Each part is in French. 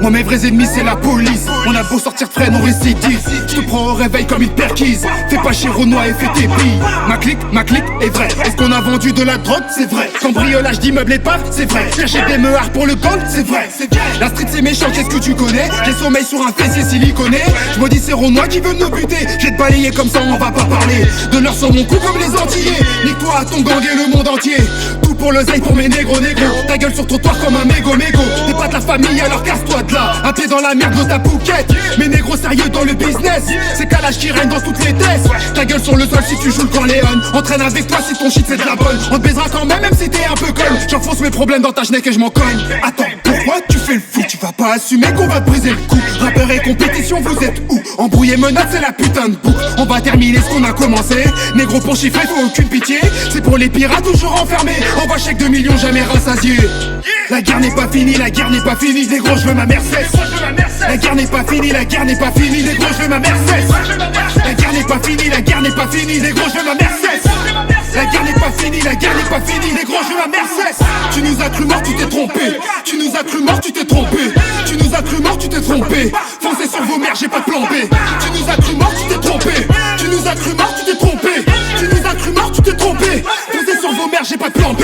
Moi mes vrais ennemis c'est la police. On a beau sortir frais, non récidive. Je te prends au réveil comme une perquise. Fais pas chez Renoir et fais tes billes. Ma clique est vraie. Est-ce qu'on a vendu de la drogue? C'est vrai. Cambriolage d'immeubles épave? C'est vrai. Chercher des meuhards pour le gold? C'est vrai. La street c'est méchant, qu'est-ce que tu connais? J'ai sommeil sur un fessier siliconé. Je me dis c'est Renoir qui veut nous buter. J'ai te balayé comme ça, on va pas parler. De l'heure sur mon cou comme les Antillais. Nique-toi à ton gang et le monde entier. Tout pour le zèle pour mes négros. Ta gueule sur trottoir comme un mégo. T'es pas de la famille alors casse-toi de là. Un pied dans la merde dans ta pouquette. Mes négros sérieux dans le business. C'est calage qui règne dans toutes les tests. Ta gueule sur le sol si tu joues le Corleone. Entraîne avec toi si ton shit c'est de la bonne. On te baisera quand même si t'es un peu conne. J'enfonce mes problèmes dans ta geneque et je m'en cogne. Attends, pourquoi tu fais le fou? Tu vas pas assumer qu'on va te briser le cou. Rappeur et compétition, vous êtes où? Embrouillé menottes, c'est la putain de boucle. On va terminer ce qu'on a commencé. Négro pour chiffrer, faut aucune pitié. C'est pour les pirates toujours enfermés. Envoie chèque de millions, jamais rassasié. La guerre n'est pas finie, la guerre n'est pas finie. Négro, je veux ma Mercedes. La guerre n'est pas finie, la guerre n'est pas finie. Négro, je veux ma Mercedes. La guerre n'est pas finie, la guerre n'est pas finie. Négro, je veux ma Mercedes. La guerre n'est pas finie, la guerre n'est pas finie. Négro, je veux ma Mercedes. Tu nous as cru mort, tu t'es trompé. Tu nous as cru mort, tu t'es trompé. Tu nous as cru mort, tu t'es trompé. Foncez sur vos mères, j'ai pas de plan B. Tu nous as cru mort, tu t'es trompé. Tu nous as cru mort, tu t'es trompé. Tu nous as cru mort, tu t'es trompé. Foncez sur vos mères, j'ai pas de plan B.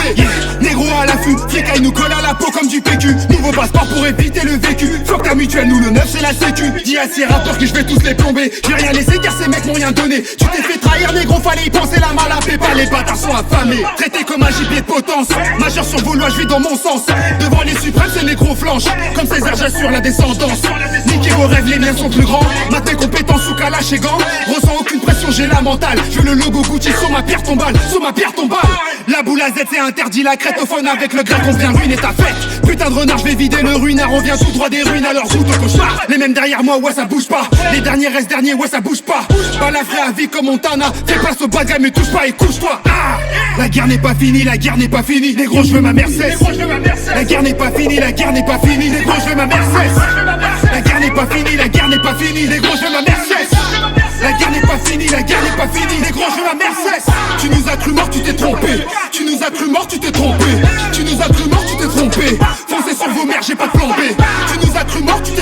Négro à l'affût, flicaille nous colle à la peau comme du PQ. Nouveau passeport pour éviter le vécu. Fuck ta mutuelle, nous le 9 c'est la sécu. Dis à ces rappeurs que je vais tous les plomber. J'ai rien laissé car ces mecs m'ont rien donné. Tu t'es fait trahir négro, fallait y penser, la mal à pas. Les bâtards sont affamés. Traité comme un gibier de potence. Majeur sur vos lois, je vais dans mon sens. Devant les suprêmes, c'est négro flanche. Comme César, j'assure la descendance. Niquez vos rêves, les miens sont plus grands. Maintenant compétence sous calache et gants. Ressens aucune pression, j'ai la mentale. Je veux le logo Gucci sur ma pierre tombale. Sur ma pierre tombale. La boule à Z, c'est interdit. La crête au phone avec le grec, on vient ruiner ta fête. Putain de renard, je vais vider le ruinard. On vient tout droit des ruines, alors joue au cauchemar. Les mêmes derrière moi, ouais, ça bouge pas. Les derniers restent derniers, ouais, ça bouge pas. Balafré à vie comme Montana. Fais place au bas de gamme, mais touche pas et couche-toi. La guerre n'est pas finie, la guerre n'est pas finie. Négro, je veux ma Mercedes. La guerre n'est pas finie, la guerre n'est pas finie. Négro, je veux ma Mercedes. La guerre n'est pas finie, la guerre n'est pas finie. Négro, je veux ma Mercedes. La guerre n'est pas finie, la guerre n'est pas finie. Négro, je veux ma Mercedes. Tu nous as cru mort, tu t'es trompé. Tu nous as cru mort, tu t'es trompé. Tu nous as cru mort, tu t'es trompé. Foncez sur vos mères, j'ai pas de plan B. Tu nous as cru mort, tu